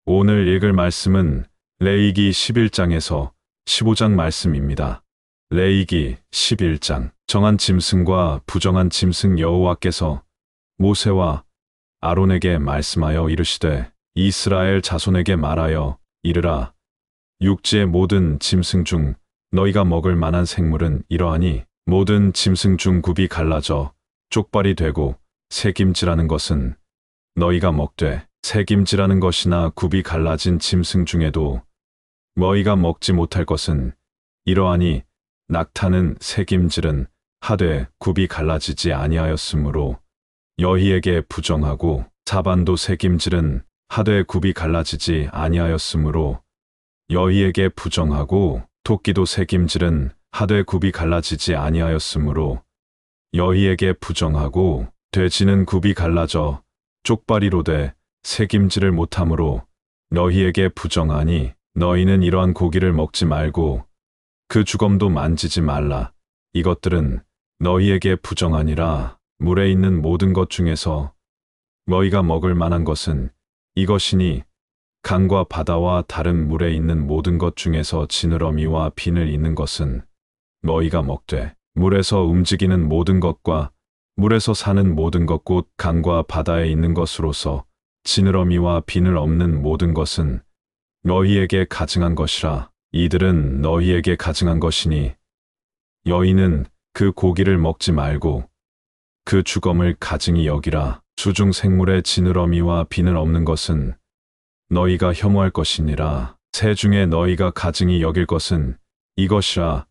오늘 읽을 말씀은 레위기 11장에서 15장 말씀입니다. 레위기 11장. 정한 짐승과 부정한 짐승. 여호와께서 모세와 아론에게 말씀하여 이르시되 이스라엘 자손에게 말하여 이르라. 육지의 모든 짐승 중 너희가 먹을 만한 생물은 이러하니 모든 짐승 중 굽이 갈라져 쪽발이 되고 새김질하는 것은 너희가 먹되 새김질하는 것이나 굽이 갈라진 짐승 중에도 너희가 먹지 못할 것은 이러하니 낙타는 새김질은 하되 굽이 갈라지지 아니하였으므로 너희에게 부정하고 사반도 새김질은 하되 굽이 갈라지지 아니하였으므로 너희에게 부정하고 토끼도 새김질은 하되 굽이 갈라지지 아니하였으므로 너희에게 부정하고 돼지는 굽이 갈라져 쪽발이로되 새김질을 못함으로 너희에게 부정하니 너희는 이러한 고기를 먹지 말고 그 주검도 만지지 말라. 이것들은 너희에게 부정하니라. 물에 있는 모든 것 중에서 너희가 먹을 만한 것은 이것이니 강과 바다와 다른 물에 있는 모든 것 중에서 지느러미와 비늘 있는 것은 너희가 먹되 물에서 움직이는 모든 것과 물에서 사는 모든 것 곧 강과 바다에 있는 것으로서 지느러미와 비늘 없는 모든 것은 너희에게 가증한 것이라. 이들은 너희에게 가증한 것이니 너희는 그 고기를 먹지 말고 그 주검을 가증히 여기라. 수중 생물의 지느러미와 비늘 없는 것은 너희가 혐오할 것이니라. 새 중에 너희가 가증히 여길 것은 이것이라.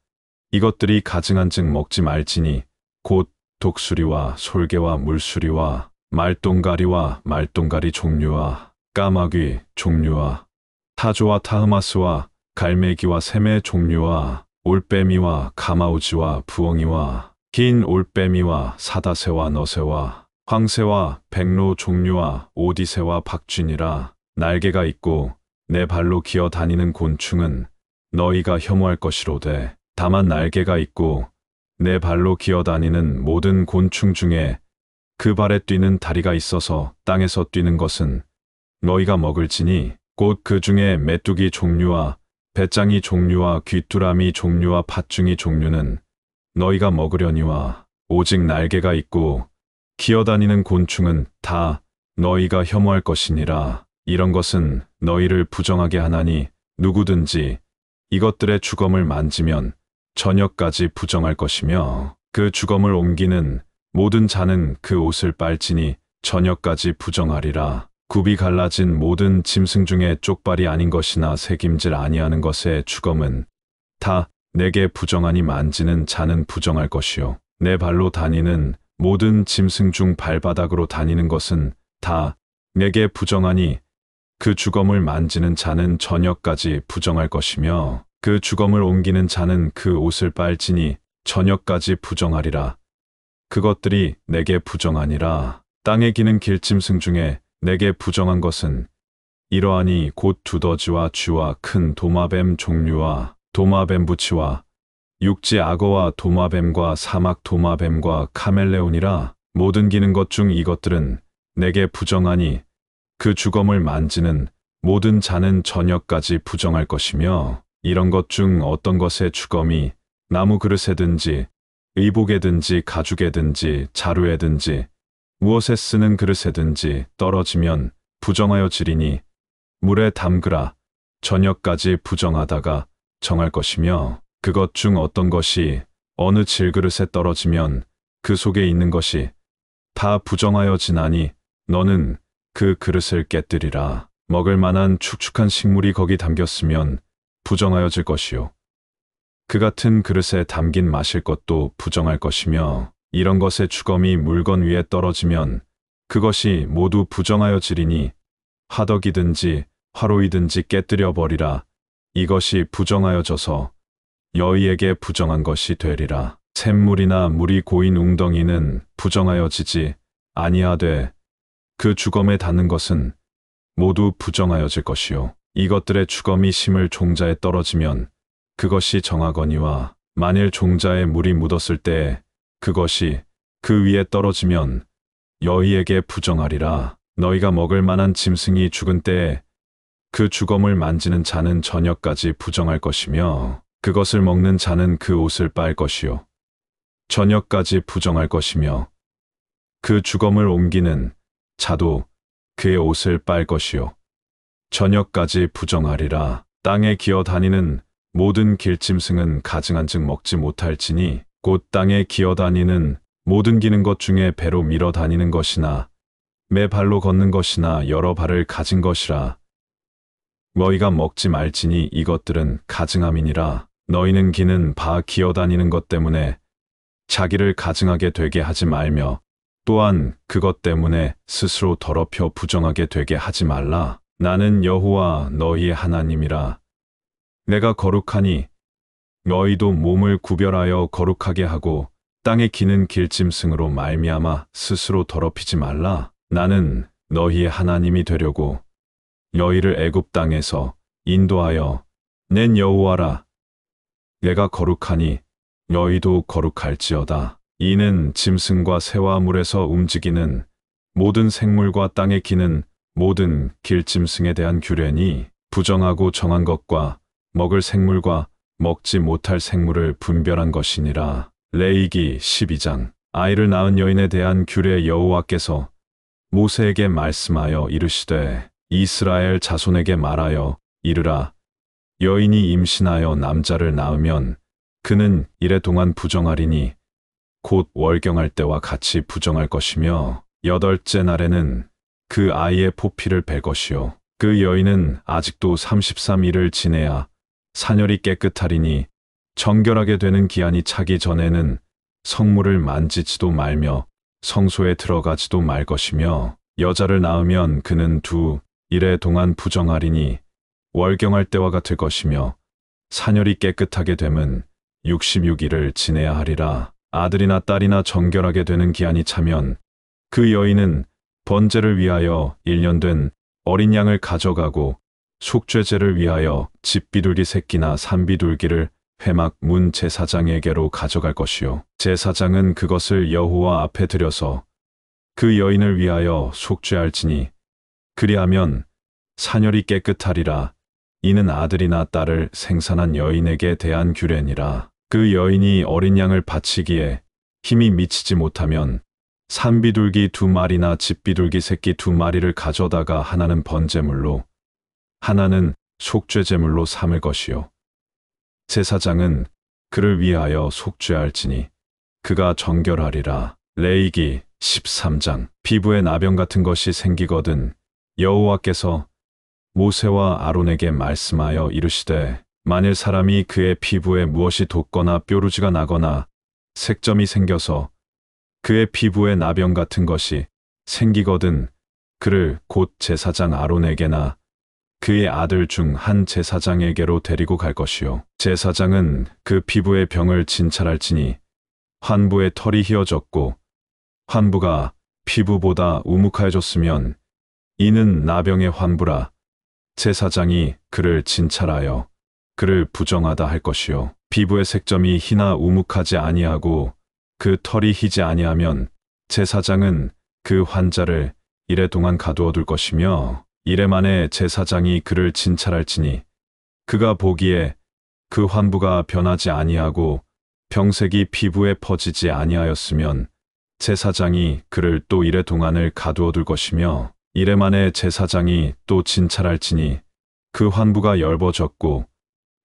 이것들이 가증한즉 먹지 말지니 곧 독수리와 솔개와 물수리와 말똥가리와 말똥가리 종류와 까마귀 종류와 타조와 타흐마스와 갈매기와 샘의 종류와 올빼미와 가마우지와 부엉이와 긴 올빼미와 사다새와 너새와 황새와 백로 종류와 오디새와 박쥐니라. 날개가 있고 내 발로 기어 다니는 곤충은 너희가 혐오할 것이로되 다만 날개가 있고 내 발로 기어 다니는 모든 곤충 중에 그 발에 뛰는 다리가 있어서 땅에서 뛰는 것은 너희가 먹을지니 곧 그 중에 메뚜기 종류와 배짱이 종류와 귀뚜라미 종류와 팥중이 종류는 너희가 먹으려니와 오직 날개가 있고 기어다니는 곤충은 다 너희가 혐오할 것이니라. 이런 것은 너희를 부정하게 하나니 누구든지 이것들의 주검을 만지면 저녁까지 부정할 것이며 그 주검을 옮기는 모든 자는 그 옷을 빨지니 저녁까지 부정하리라. 굽이 갈라진 모든 짐승 중에 쪽발이 아닌 것이나 새김질 아니하는 것의 주검은 다 내게 부정하니 만지는 자는 부정할 것이요 내 발로 다니는 모든 짐승 중 발바닥으로 다니는 것은 다 내게 부정하니 그 주검을 만지는 자는 저녁까지 부정할 것이며 그 주검을 옮기는 자는 그 옷을 빨지니 저녁까지 부정하리라. 그것들이 내게 부정하니라. 땅에 기는 길짐승 중에 내게 부정한 것은 이러하니 곧 두더지와 쥐와 큰 도마뱀 종류와 도마뱀부치와 육지 악어와 도마뱀과 사막 도마뱀과 카멜레온이라. 모든 기는 것 중 이것들은 내게 부정하니 그 주검을 만지는 모든 자는 저녁까지 부정할 것이며 이런 것 중 어떤 것의 주검이 나무 그릇에든지 의복에든지 가죽에든지 자루에든지 무엇에 쓰는 그릇에든지 떨어지면 부정하여 지리니 물에 담그라. 저녁까지 부정하다가 정할 것이며 그것 중 어떤 것이 어느 질그릇에 떨어지면 그 속에 있는 것이 다 부정하여 지나니 너는 그 그릇을 깨뜨리라. 먹을 만한 축축한 식물이 거기 담겼으면 부정하여질 것이요 그 같은 그릇에 담긴 마실 것도 부정할 것이며 이런 것의 주검이 물건 위에 떨어지면 그것이 모두 부정하여지리니 화덕이든지 화로이든지 깨뜨려 버리라. 이것이 부정하여져서 너희에게 부정한 것이 되리라. 샘물이나 물이 고인 웅덩이는 부정하여지지 아니하되 그 주검에 닿는 것은 모두 부정하여질 것이요 이것들의 주검이 심을 종자에 떨어지면 그것이 정하거니와 만일 종자에 물이 묻었을 때에 그것이 그 위에 떨어지면 너희에게 부정하리라. 너희가 먹을 만한 짐승이 죽은 때에 그 주검을 만지는 자는 저녁까지 부정할 것이며 그것을 먹는 자는 그 옷을 빨 것이요 저녁까지 부정할 것이며 그 주검을 옮기는 자도 그의 옷을 빨 것이요 저녁까지 부정하리라. 땅에 기어 다니는 모든 길짐승은 가증한즉 먹지 못할지니 곧 땅에 기어 다니는 모든 기는 것 중에 배로 밀어 다니는 것이나 매 발로 걷는 것이나 여러 발을 가진 것이라. 너희가 먹지 말지니 이것들은 가증함이니라. 너희는 기는 바 기어 다니는 것 때문에 자기를 가증하게 되게 하지 말며 또한 그것 때문에 스스로 더럽혀 부정하게 되게 하지 말라. 나는 여호와 너희의 하나님이라. 내가 거룩하니 너희도 몸을 구별하여 거룩하게 하고 땅에 기는 길짐승으로 말미암아 스스로 더럽히지 말라. 나는 너희의 하나님이 되려고 너희를 애굽 땅에서 인도하여 낸 여호와라. 내가 거룩하니 너희도 거룩할지어다. 이는 짐승과 새와 물에서 움직이는 모든 생물과 땅에 기는 모든 길짐승에 대한 규례니 부정하고 정한 것과 먹을 생물과 먹지 못할 생물을 분별한 것이니라. 레위기 12장. 아이를 낳은 여인에 대한 규례. 여호와께서 모세에게 말씀하여 이르시되 이스라엘 자손에게 말하여 이르라. 여인이 임신하여 남자를 낳으면 그는 이래 동안 부정하리니 곧 월경할 때와 같이 부정할 것이며 8째 날에는 그 아이의 포피를 뺄 것이요 그 여인은 아직도 33일을 지내야 사녀리 깨끗하리니 정결하게 되는 기한이 차기 전에는 성물을 만지지도 말며 성소에 들어가지도 말 것이며 여자를 낳으면 그는 2일에 동안 부정하리니 월경할 때와 같을 것이며 사녀리 깨끗하게 됨은 66일을 지내야 하리라. 아들이나 딸이나 정결하게 되는 기한이 차면 그 여인은 번제를 위하여 1년 된 어린 양을 가져가고 속죄제를 위하여 집비둘기 새끼나 산비둘기를 회막 문 제사장에게로 가져갈 것이요 제사장은 그것을 여호와 앞에 들여서 그 여인을 위하여 속죄할지니 그리하면 사녀리 깨끗하리라. 이는 아들이나 딸을 생산한 여인에게 대한 규례니라. 그 여인이 어린 양을 바치기에 힘이 미치지 못하면 산비둘기 2마리나 집비둘기 새끼 2마리를 가져다가 하나는 번제물로 하나는 속죄제물로 삼을 것이요 제사장은 그를 위하여 속죄할지니 그가 정결하리라. 레위기 13장. 피부에 나병 같은 것이 생기거든 여호와께서 모세와 아론에게 말씀하여 이르시되 만일 사람이 그의 피부에 무엇이 돋거나 뾰루지가 나거나 색점이 생겨서 그의 피부에 나병 같은 것이 생기거든 그를 곧 제사장 아론에게나 그의 아들 중 한 제사장에게로 데리고 갈 것이요 제사장은 그 피부의 병을 진찰할지니 환부의 털이 휘어졌고 환부가 피부보다 우묵하여졌으면 이는 나병의 환부라. 제사장이 그를 진찰하여 그를 부정하다 할 것이요 피부의 색점이 희나 우묵하지 아니하고 그 털이 희지 아니하면 제사장은 그 환자를 이래 동안 가두어 둘 것이며 이래 만에 제사장이 그를 진찰할지니 그가 보기에 그 환부가 변하지 아니하고 병색이 피부에 퍼지지 아니하였으면 제사장이 그를 또 이래 동안을 가두어 둘 것이며 이래 만에 제사장이 또 진찰할지니 그 환부가 엷어졌고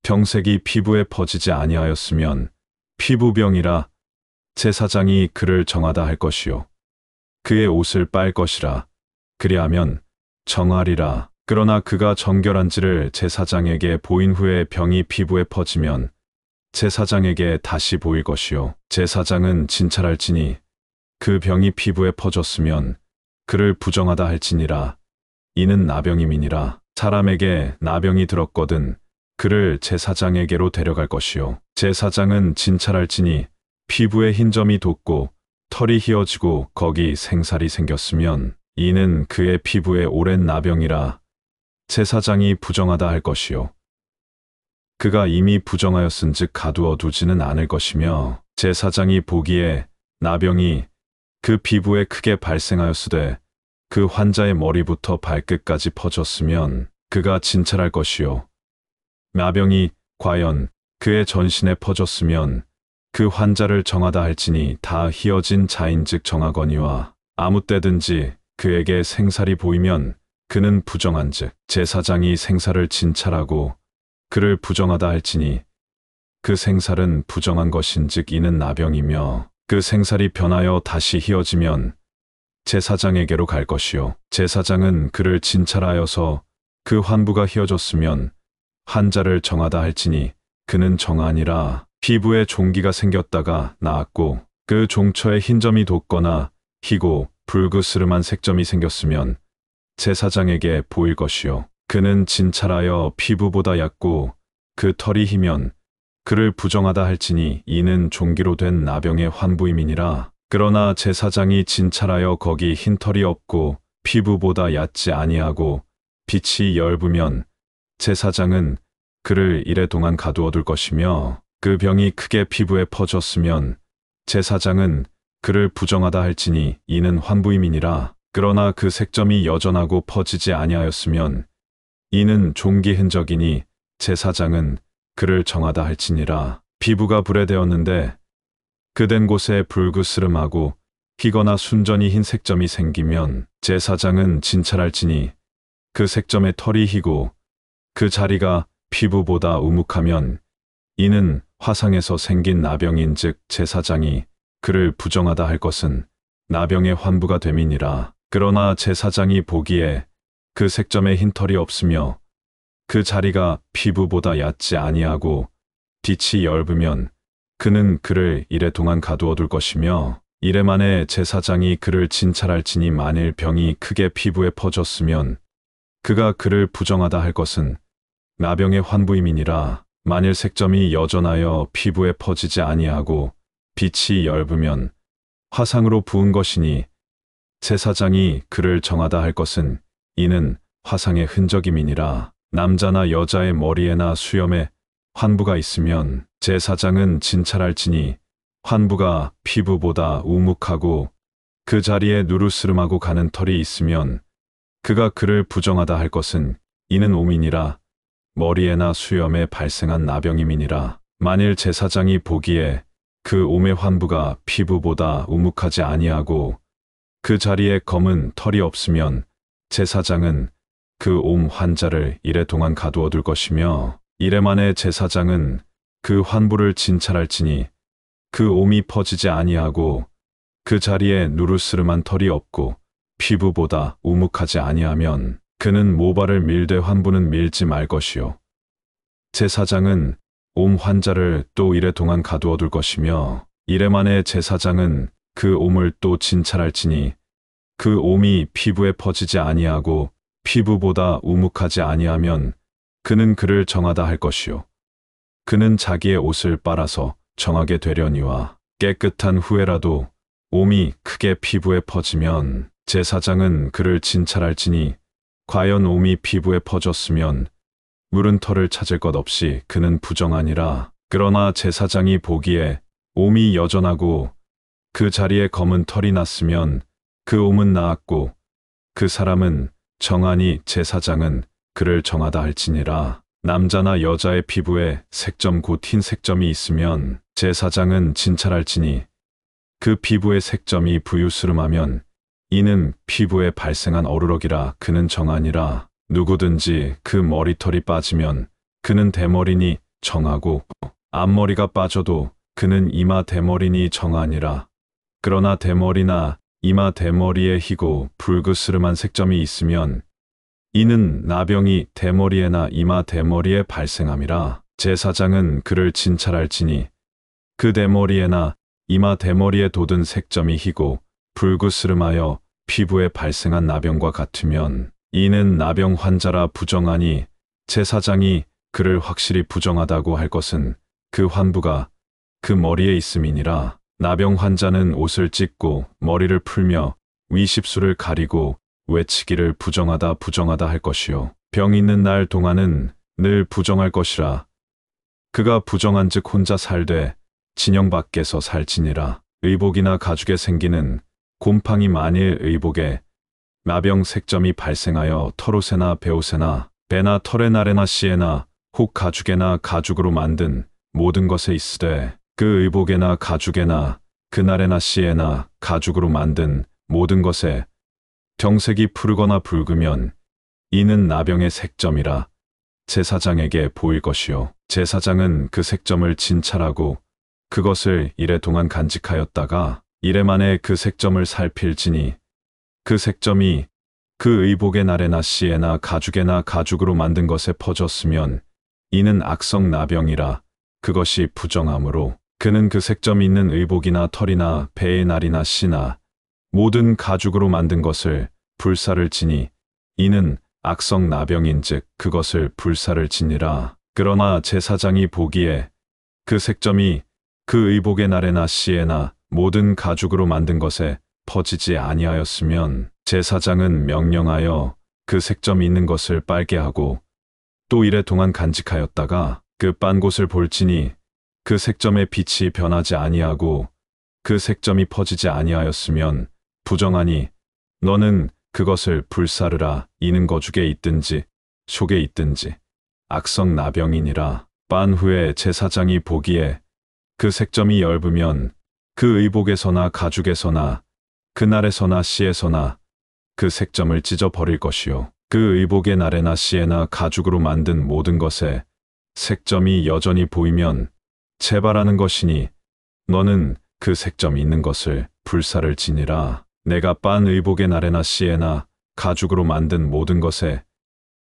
병색이 피부에 퍼지지 아니하였으면 피부병이라. 제사장이 그를 정하다 할 것이요 그의 옷을 빨 것이라. 그리하면 정하리라. 그러나 그가 정결한지를 제사장에게 보인 후에 병이 피부에 퍼지면 제사장에게 다시 보일 것이요 제사장은 진찰할지니 그 병이 피부에 퍼졌으면 그를 부정하다 할지니라. 이는 나병임이니라. 사람에게 나병이 들었거든 그를 제사장에게로 데려갈 것이요 제사장은 진찰할지니 피부에 흰 점이 돋고 털이 휘어지고 거기 생살이 생겼으면 이는 그의 피부에 오랜 나병이라. 제사장이 부정하다 할 것이요 그가 이미 부정하였은즉 가두어 두지는 않을 것이며 제사장이 보기에 나병이 그 피부에 크게 발생하였으되 그 환자의 머리부터 발끝까지 퍼졌으면 그가 진찰할 것이요. 나병이 과연 그의 전신에 퍼졌으면 그 환자를 정하다 할지니 다 희어진 자인즉 정하거니와 아무 때든지 그에게 생살이 보이면 그는 부정한즉 제사장이 생살을 진찰하고 그를 부정하다 할지니 그 생살은 부정한 것인즉 이는 나병이며 그 생살이 변하여 다시 희어지면 제사장에게로 갈 것이요. 제사장은 그를 진찰하여서 그 환부가 희어졌으면 환자를 정하다 할지니 그는 정하니라. 피부에 종기가 생겼다가 나았고 그 종처에 흰 점이 돋거나 희고 붉으스름한 색점이 생겼으면 제사장에게 보일 것이요. 그는 진찰하여 피부보다 얕고 그 털이 희면 그를 부정하다 할지니 이는 종기로 된 나병의 환부임이니라. 그러나 제사장이 진찰하여 거기 흰 털이 없고 피부보다 얕지 아니하고 빛이 엷으면 제사장은 그를 이래 동안 가두어둘 것이며 그 병이 크게 피부에 퍼졌으면 제사장은 그를 부정하다 할지니 이는 환부임이니라. 그러나 그 색점이 여전하고 퍼지지 아니하였으면 이는 종기 흔적이니 제사장은 그를 정하다 할지니라. 피부가 불에 대었는데 그된 곳에 붉으스름하고 희거나 순전히 흰 색점이 생기면 제사장은 진찰할지니 그 색점의 털이 희고 그 자리가 피부보다 우묵하면 이는 화상에서 생긴 나병인즉 제사장이 그를 부정하다 할 것은 나병의 환부가 됨이니라. 그러나 제사장이 보기에 그 색점에 흰 털이 없으며 그 자리가 피부보다 얕지 아니하고 빛이 엷으면 그는 그를 이래 동안 가두어둘 것이며 이래 만에 제사장이 그를 진찰할지니 만일 병이 크게 피부에 퍼졌으면 그가 그를 부정하다 할 것은 나병의 환부임이니라. 만일 색점이 여전하여 피부에 퍼지지 아니하고 빛이 엷으면 화상으로 부은 것이니 제사장이 그를 정하다 할 것은 이는 화상의 흔적임이니라. 남자나 여자의 머리에나 수염에 환부가 있으면 제사장은 진찰할지니 환부가 피부보다 우묵하고 그 자리에 누르스름하고 가는 털이 있으면 그가 그를 부정하다 할 것은 이는 옴이니라. 머리에나 수염에 발생한 나병임이니라. 만일 제사장이 보기에 그 옴의 환부가 피부보다 우묵하지 아니하고 그 자리에 검은 털이 없으면 제사장은 그 옴 환자를 이래 동안 가두어둘 것이며 이래 만에 제사장은 그 환부를 진찰할지니 그 옴이 퍼지지 아니하고 그 자리에 누르스름한 털이 없고 피부보다 우묵하지 아니하면 그는 모발을 밀되 환부는 밀지 말 것이요. 제사장은 옴 환자를 또 이래 동안 가두어둘 것이며 이래 만에 제사장은 그 옴을 또 진찰할지니 그 옴이 피부에 퍼지지 아니하고 피부보다 우묵하지 아니하면 그는 그를 정하다 할 것이요. 그는 자기의 옷을 빨아서 정하게 되려니와 깨끗한 후에라도 옴이 크게 피부에 퍼지면 제사장은 그를 진찰할지니 과연 옴이 피부에 퍼졌으면 물은 털을 찾을 것 없이 그는 부정하니라. 그러나 제사장이 보기에 옴이 여전하고 그 자리에 검은 털이 났으면 그 옴은 나았고 그 사람은 정하니 제사장은 그를 정하다 할지니라. 남자나 여자의 피부에 색점 곧 흰 색점이 있으면 제사장은 진찰할지니 그 피부의 색점이 부유스름하면 이는 피부에 발생한 어루럭이라 그는 정하니라. 누구든지 그 머리털이 빠지면 그는 대머리니 정하고 앞머리가 빠져도 그는 이마 대머리니 정하니라. 그러나 대머리나 이마 대머리에 희고 붉으스름한 색점이 있으면 이는 나병이 대머리에나 이마 대머리에 발생함이라. 제사장은 그를 진찰할지니 그 대머리에나 이마 대머리에 돋은 색점이 희고 붉으스름하여 피부에 발생한 나병과 같으면 이는 나병 환자라 부정하니 제사장이 그를 확실히 부정하다고 할 것은 그 환부가 그 머리에 있음이니라. 나병 환자는 옷을 찢고 머리를 풀며 위십술을 가리고 외치기를 부정하다 부정하다 할 것이요. 병 있는 날 동안은 늘 부정할 것이라. 그가 부정한즉 혼자 살되 진영 밖에서 살지니라. 의복이나 가죽에 생기는 곰팡이 만일 의복에 나병 색점이 발생하여 털옷에나 베옷에나 배나 털의 나래나 씨에나 혹 가죽에나 가죽으로 만든 모든 것에 있으되 그 의복에나 가죽에나 그 나래나 씨에나 가죽으로 만든 모든 것에 경색이 푸르거나 붉으면 이는 나병의 색점이라 제사장에게 보일 것이요. 제사장은 그 색점을 진찰하고 그것을 이래 동안 간직하였다가 이래 만에 그 색점을 살필지니 그 색점이 그 의복의 나래나 씨에나 가죽에나 가죽으로 만든 것에 퍼졌으면 이는 악성 나병이라 그것이 부정함으로 그는 그 색점이 있는 의복이나 털이나 배의 날이나 씨나 모든 가죽으로 만든 것을 불사를 지니 이는 악성 나병인즉 그것을 불사를 지니라. 그러나 제사장이 보기에 그 색점이 그 의복의 나래나 씨에나 모든 가죽으로 만든 것에 퍼지지 아니하였으면 제사장은 명령하여 그 색점이 있는 것을 빨게 하고 또 이래 동안 간직하였다가 그 빤 곳을 볼지니 그 색점의 빛이 변하지 아니하고 그 색점이 퍼지지 아니하였으면 부정하니 너는 그것을 불사르라. 이는 거죽에 있든지 속에 있든지 악성 나병이니라. 빤 후에 제사장이 보기에 그 색점이 엷으면 그 의복에서나 가죽에서나 그 날에서나 씨에서나 그 색점을 찢어 버릴 것이요. 그 의복의 나래나 씨에나 가죽으로 만든 모든 것에 색점이 여전히 보이면 재발하는 것이니 너는 그 색점이 있는 것을 불사를 지니라. 내가 빤 의복의 나래나 씨에나 가죽으로 만든 모든 것에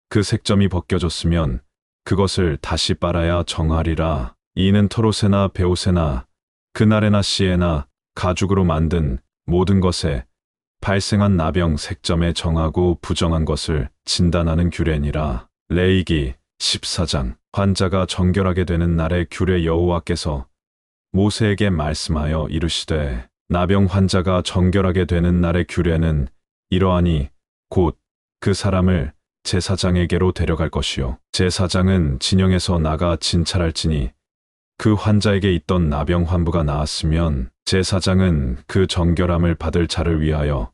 그 색점이 벗겨졌으면 그것을 다시 빨아야 정하리라. 이는 털옷에나 베옷에나 그 나래나 씨에나 가죽으로 만든 모든 것에 발생한 나병 색점에 정하고 부정한 것을 진단하는 규례니라. 레위기 14장. 환자가 정결하게 되는 날의 규례. 여호와께서 모세에게 말씀하여 이르시되 나병 환자가 정결하게 되는 날의 규례는 이러하니 곧 그 사람을 제사장에게로 데려갈 것이요. 제사장은 진영에서 나가 진찰할지니 그 환자에게 있던 나병 환부가 나았으면 제사장은 그 정결함을 받을 자를 위하여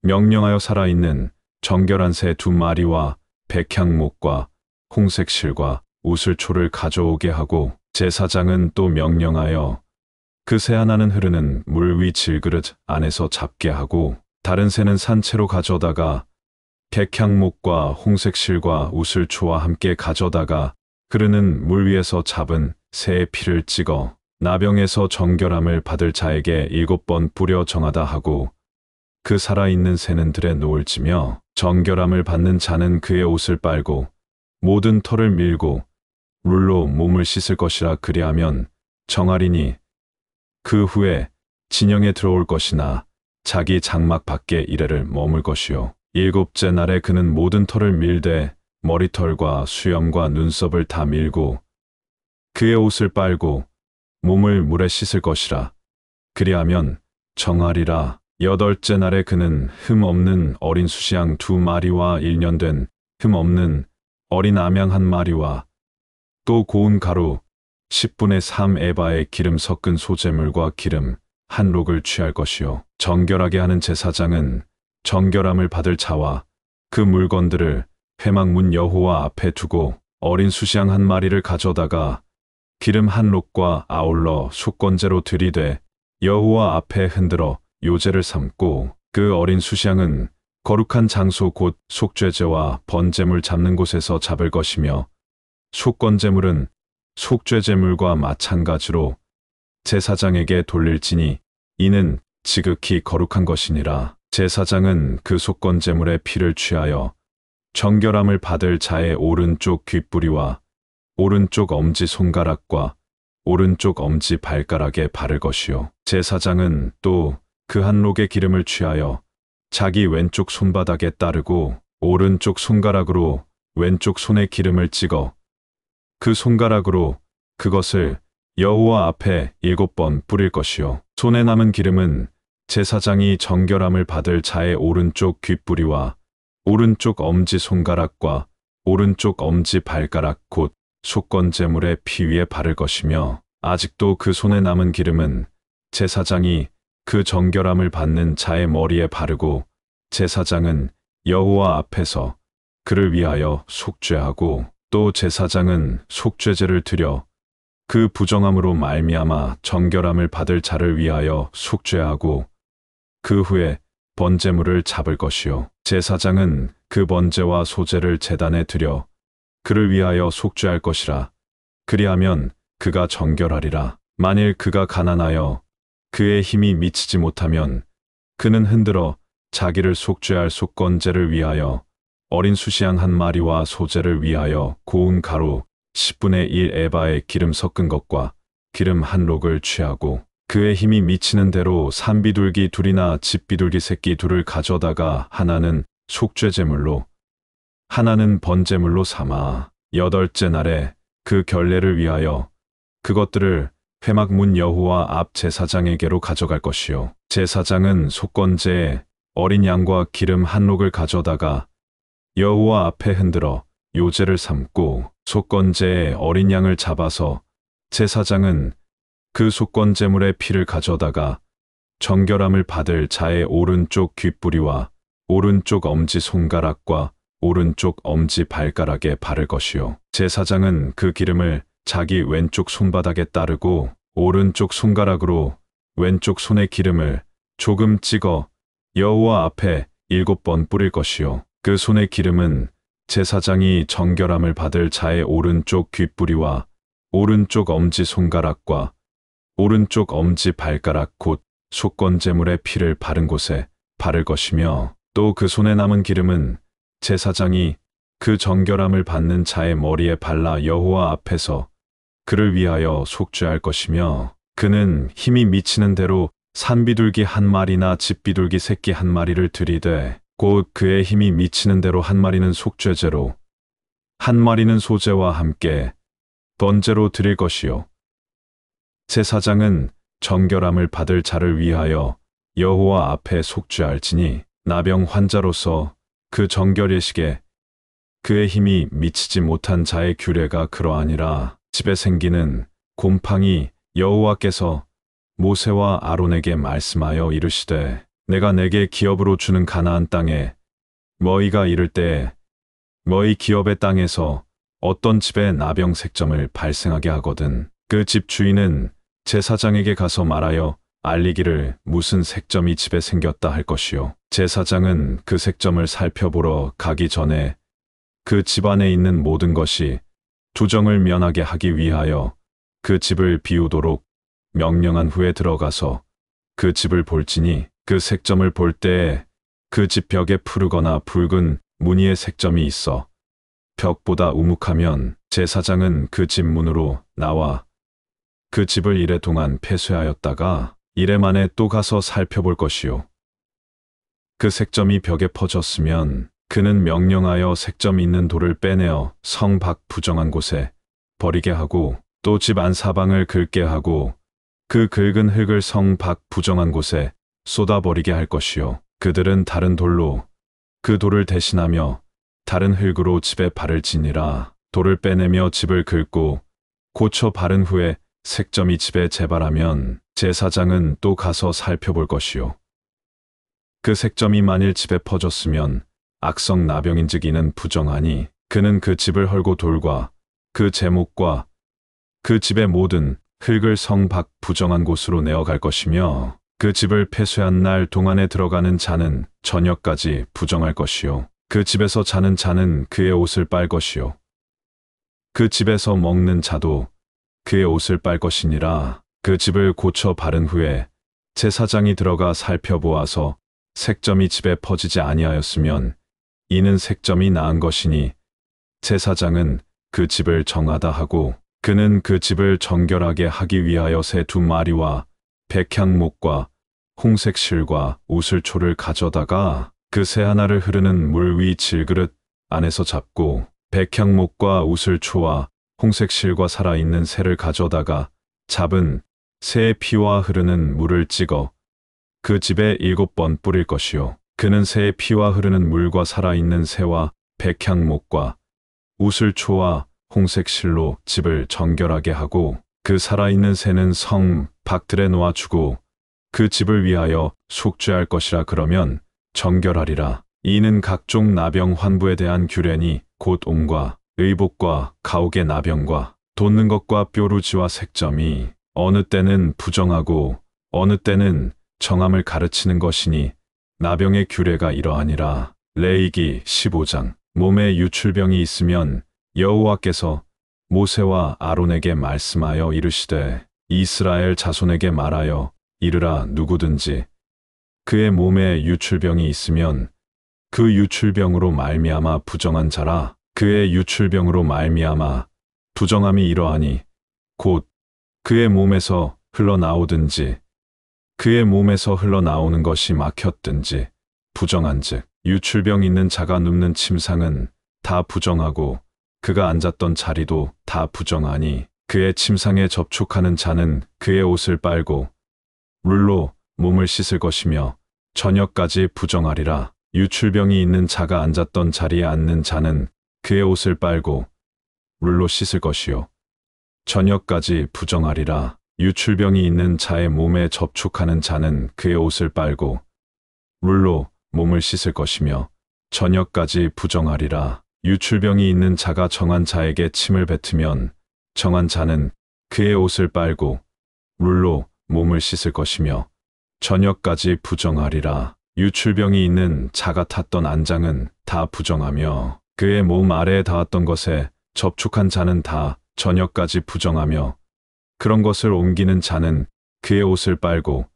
명령하여 살아있는 정결한 새 2마리와 백향목과 홍색 실과 우슬초를 가져오게 하고 제사장은 또 명령하여 그 새 하나는 흐르는 물 위 질그릇 안에서 잡게 하고 다른 새는 산채로 가져다가 백향목과 홍색 실과 우슬초와 함께 가져다가 흐르는 물 위에서 잡은 새의 피를 찍어 나병에서 정결함을 받을 자에게 7번 뿌려 정하다 하고 그 살아있는 새는 들에 놓을지며 정결함을 받는 자는 그의 옷을 빨고 모든 털을 밀고 물로 몸을 씻을 것이라. 그리하면 정하리니 그 후에 진영에 들어올 것이나 자기 장막 밖에 이래를 머물 것이요. 7째 날에 그는 모든 털을 밀되 머리털과 수염과 눈썹을 다 밀고 그의 옷을 빨고 몸을 물에 씻을 것이라. 그리하면 정하리라. 8째 날에 그는 흠 없는 어린 수시양 2마리와 1년 된 흠 없는 어린 암양 1마리와 또 고운 가루 10분의 3 에바의 기름 섞은 소재물과 기름 1록을 취할 것이요. 정결하게 하는 제사장은 정결함을 받을 자와 그 물건들을 회막문 여호와 앞에 두고 어린 수시양 1마리를 가져다가 기름 1록과 아울러 속건제로 들이되 여호와 앞에 흔들어 요제를 삼고 그 어린 수시양은 거룩한 장소 곧 속죄제와 번제물 잡는 곳에서 잡을 것이며 속건제물은 속죄제물과 마찬가지로 제사장에게 돌릴지니 이는 지극히 거룩한 것이니라. 제사장은 그 속건제물의 피를 취하여 정결함을 받을 자의 오른쪽 귓뿌리와 오른쪽 엄지 손가락과 오른쪽 엄지 발가락에 바를 것이요. 제사장은 또 그 1록의 기름을 취하여 자기 왼쪽 손바닥에 따르고 오른쪽 손가락으로 왼쪽 손에 기름을 찍어 그 손가락으로 그것을 여호와 앞에 7번 뿌릴 것이요. 손에 남은 기름은 제사장이 정결함을 받을 자의 오른쪽 귓뿌리와 오른쪽 엄지 손가락과 오른쪽 엄지 발가락 곧 속건제물의 피 위에 바를 것이며 아직도 그 손에 남은 기름은 제사장이 그 정결함을 받는 자의 머리에 바르고 제사장은 여호와 앞에서 그를 위하여 속죄하고 또 제사장은 속죄제를 드려 그 부정함으로 말미암아 정결함을 받을 자를 위하여 속죄하고 그 후에 번제물을 잡을 것이요 제사장은 그 번제와 소제를 제단에 드려 그를 위하여 속죄할 것이라. 그리하면 그가 정결하리라. 만일 그가 가난하여 그의 힘이 미치지 못하면 그는 흔들어 자기를 속죄할 속건제를 위하여 어린 수시양 한 마리와 소제를 위하여 고운 가루 10분의 1 에바에 기름 섞은 것과 기름 한 록을 취하고 그의 힘이 미치는 대로 산비둘기 둘이나 집비둘기 새끼 둘을 가져다가 하나는 속죄제물로 하나는 번제물로 삼아 8째 날에 그 결례를 위하여 그것들을 회막문 여호와 앞 제사장에게로 가져갈 것이요 제사장은 속건제에 어린 양과 기름 한 록을 가져다가 여호와 앞에 흔들어 요제를 삼고 속건제에 어린 양을 잡아서 제사장은 그 속건제물의 피를 가져다가 정결함을 받을 자의 오른쪽 귓뿌리와 오른쪽 엄지 손가락과 오른쪽 엄지 발가락에 바를 것이요 제사장은 그 기름을 자기 왼쪽 손바닥에 따르고 오른쪽 손가락으로 왼쪽 손의 기름을 조금 찍어 여호와 앞에 7번 뿌릴 것이요 그 손의 기름은 제사장이 정결함을 받을 자의 오른쪽 귓뿌리와 오른쪽 엄지 손가락과 오른쪽 엄지 발가락 곧 속건제물의 피를 바른 곳에 바를 것이며 또 그 손에 남은 기름은 제사장이 그 정결함을 받는 자의 머리에 발라 여호와 앞에서 그를 위하여 속죄할 것이며 그는 힘이 미치는 대로 산비둘기 한 마리나 집비둘기 새끼 한 마리를 들이되 곧 그의 힘이 미치는 대로 한 마리는 속죄제로 한 마리는 소제와 함께 번제로 드릴 것이요 제사장은 정결함을 받을 자를 위하여 여호와 앞에 속죄할지니 나병 환자로서 그 정결 예식에 그의 힘이 미치지 못한 자의 규례가 그러하니라. 집에 생기는 곰팡이 여호와께서 모세와 아론에게 말씀하여 이르시되 내가 내게 기업으로 주는 가나안 땅에 너희가 이를 때에 너희 기업의 땅에서 어떤 집에 나병 색점을 발생하게 하거든 그 집 주인은 제사장에게 가서 말하여 알리기를 무슨 색점이 집에 생겼다 할 것이요 제사장은 그 색점을 살펴보러 가기 전에 그 집 안에 있는 모든 것이 두정을 면하게 하기 위하여 그 집을 비우도록 명령한 후에 들어가서 그 집을 볼지니 그 색점을 볼 때에 그 집 벽에 푸르거나 붉은 무늬의 색점이 있어 벽보다 우묵하면 제사장은 그 집 문으로 나와 그 집을 이래 동안 폐쇄하였다가 이래 만에 또 가서 살펴볼 것이요 그 색점이 벽에 퍼졌으면 그는 명령하여 색점이 있는 돌을 빼내어 성 밖 부정한 곳에 버리게 하고 또 집 안 사방을 긁게 하고 그 긁은 흙을 성 밖 부정한 곳에 쏟아버리게 할 것이요 그들은 다른 돌로 그 돌을 대신하며 다른 흙으로 집에 발을 지니라. 돌을 빼내며 집을 긁고 고쳐 바른 후에 색점이 집에 재발하면 제사장은 또 가서 살펴볼 것이요 그 색점이 만일 집에 퍼졌으면 악성 나병인즉 이는 부정하니 그는 그 집을 헐고 돌과 그 제목과 그 집의 모든 흙을 성 밖 부정한 곳으로 내어갈 것이며 그 집을 폐쇄한 날 동안에 들어가는 자는 저녁까지 부정할 것이요 그 집에서 자는 자는 그의 옷을 빨 것이요 그 집에서 먹는 자도 그의 옷을 빨 것이니라. 그 집을 고쳐 바른 후에 제사장이 들어가 살펴보아서 색점이 집에 퍼지지 아니하였으면 이는 색점이 나은 것이니 제사장은 그 집을 정하다 하고 그는 그 집을 정결하게 하기 위하여 새 2마리와 백향목과 홍색 실과 우슬초를 가져다가 그 새 하나를 흐르는 물 위 질그릇 안에서 잡고 백향목과 우슬초와 홍색 실과 살아있는 새를 가져다가 잡은 새의 피와 흐르는 물을 찍어 그 집에 7번 뿌릴 것이요 그는 새의 피와 흐르는 물과 살아있는 새와 백향목과 우슬초와 홍색 실로 집을 정결하게 하고 그 살아있는 새는 성 밖들에 놓아주고 그 집을 위하여 속죄할 것이라. 그러면 정결하리라. 이는 각종 나병 환부에 대한 규례니 곧 옴과 의복과 가옥의 나병과 돋는 것과 뾰루지와 색점이 어느 때는 부정하고 어느 때는 정함을 가르치는 것이니 나병의 규례가 이러하니라. 레위기 15장. 몸에 유출병이 있으면 여호와께서 모세와 아론에게 말씀하여 이르시되 이스라엘 자손에게 말하여 이르라. 누구든지 그의 몸에 유출병이 있으면 그 유출병으로 말미암아 부정한 자라. 그의 유출병으로 말미암아 부정함이 이러하니 곧 그의 몸에서 흘러나오든지 그의 몸에서 흘러나오는 것이 막혔든지 부정한즉 유출병 있는 자가 눕는 침상은 다 부정하고 그가 앉았던 자리도 다 부정하니 그의 침상에 접촉하는 자는 그의 옷을 빨고 물로 몸을 씻을 것이며 저녁까지 부정하리라. 유출병이 있는 자가 앉았던 자리에 앉는 자는 그의 옷을 빨고 물로 씻을 것이요 저녁까지 부정하리라. 유출병이 있는 자의 몸에 접촉하는 자는 그의 옷을 빨고 물로 몸을 씻을 것이며 저녁까지 부정하리라. 유출병이 있는 자가 정한 자에게 침을 뱉으면 정한 자는 그의 옷을 빨고 물로 몸을 씻을 것이며 저녁까지 부정하리라. 유출병이 있는 자가 탔던 안장은 다 부정하며 그의 몸 아래에 닿았던 것에 접촉한 자는 다 저녁까지 부정하며 그런 것을 옮기는 자는 그의 옷을 빨고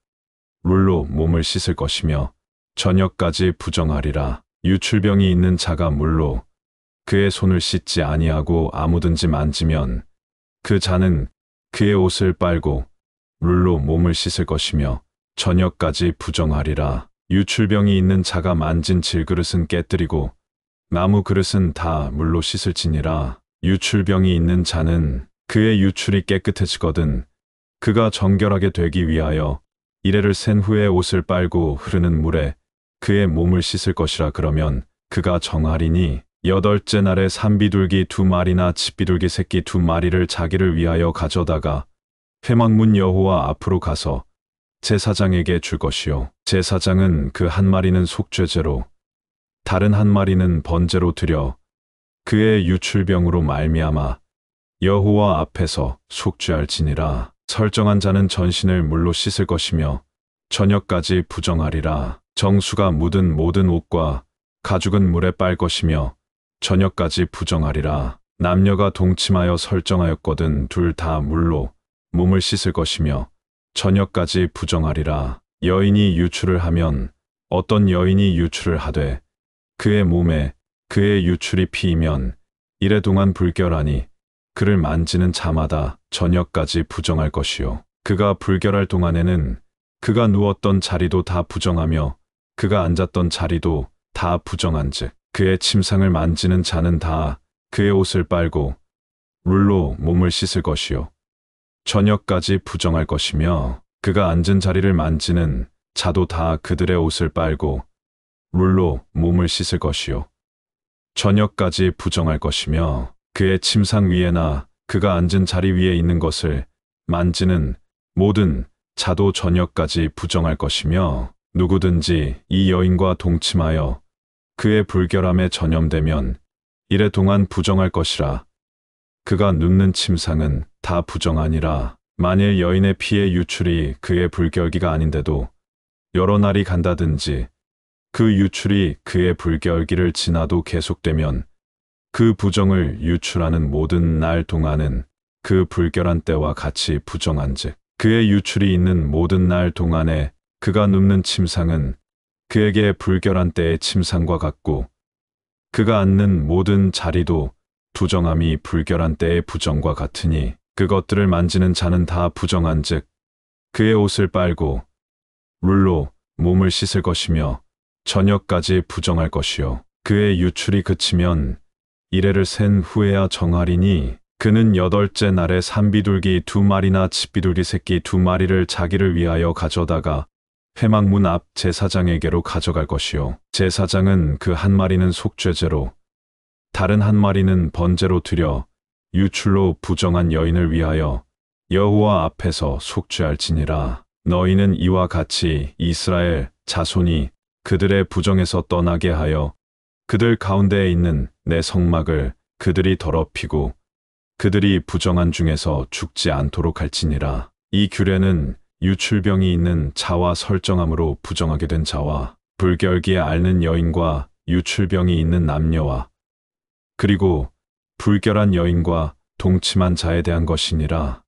물로 몸을 씻을 것이며 저녁까지 부정하리라. 유출병이 있는 자가 물로 그의 손을 씻지 아니하고 아무든지 만지면 그 자는 그의 옷을 빨고 물로 몸을 씻을 것이며 저녁까지 부정하리라. 유출병이 있는 자가 만진 질그릇은 깨뜨리고 나무 그릇은 다 물로 씻을지니라. 유출병이 있는 자는 그의 유출이 깨끗해지거든 그가 정결하게 되기 위하여 이레를 센 후에 옷을 빨고 흐르는 물에 그의 몸을 씻을 것이라. 그러면 그가 정하리니 여덟째 날에 산비둘기 2마리나 집비둘기 새끼 2마리를 자기를 위하여 가져다가 회막문 여호와 앞으로 가서 제사장에게 줄 것이요 제사장은 그 한 마리는 속죄제로 다른 한 마리는 번제로 드려 그의 유출병으로 말미암아 여호와 앞에서 속죄할지니라. 설정한 자는 전신을 물로 씻을 것이며 저녁까지 부정하리라. 정수가 묻은 모든 옷과 가죽은 물에 빨 것이며 저녁까지 부정하리라. 남녀가 동침하여 설정하였거든 둘 다 물로 몸을 씻을 것이며 저녁까지 부정하리라. 여인이 유출을 하면 어떤 여인이 유출을 하되 그의 몸에 그의 유출이 피이면 이래 동안 불결하니 그를 만지는 자마다 저녁까지 부정할 것이요 그가 불결할 동안에는 그가 누웠던 자리도 다 부정하며 그가 앉았던 자리도 다 부정한즉 그의 침상을 만지는 자는 다 그의 옷을 빨고 물로 몸을 씻을 것이요 저녁까지 부정할 것이며 그가 앉은 자리를 만지는 자도 다 그들의 옷을 빨고 물로 몸을 씻을 것이요 저녁까지 부정할 것이며 그의 침상 위에나 그가 앉은 자리 위에 있는 것을 만지는 모든 자도 저녁까지 부정할 것이며 누구든지 이 여인과 동침하여 그의 불결함에 전염되면 이래 동안 부정할 것이라. 그가 눕는 침상은 다 부정하니라. 만일 여인의 피의 유출이 그의 불결기가 아닌데도 여러 날이 간다든지 그 유출이 그의 불결기를 지나도 계속되면 그 부정을 유출하는 모든 날 동안은 그 불결한 때와 같이 부정한즉 그의 유출이 있는 모든 날 동안에 그가 눕는 침상은 그에게 불결한 때의 침상과 같고 그가 앉는 모든 자리도 부정함이 불결한 때의 부정과 같으니 그것들을 만지는 자는 다 부정한즉 그의 옷을 빨고 물로 몸을 씻을 것이며 저녁까지 부정할 것이요 그의 유출이 그치면 이레를 센 후에야 정하리니 그는 여덟째 날에 산비둘기 2마리나 집비둘기 새끼 2마리를 자기를 위하여 가져다가 회막문 앞 제사장에게로 가져갈 것이요 제사장은 그 한 마리는 속죄제로 다른 한 마리는 번제로 드려 유출로 부정한 여인을 위하여 여호와 앞에서 속죄할지니라. 너희는 이와 같이 이스라엘 자손이 그들의 부정에서 떠나게 하여 그들 가운데에 있는 내 성막을 그들이 더럽히고 그들이 부정한 중에서 죽지 않도록 할지니라. 이 규례는 유출병이 있는 자와 설정함으로 부정하게 된 자와 불결기에 앓는 여인과 유출병이 있는 남녀와 그리고 불결한 여인과 동침한 자에 대한 것이니라.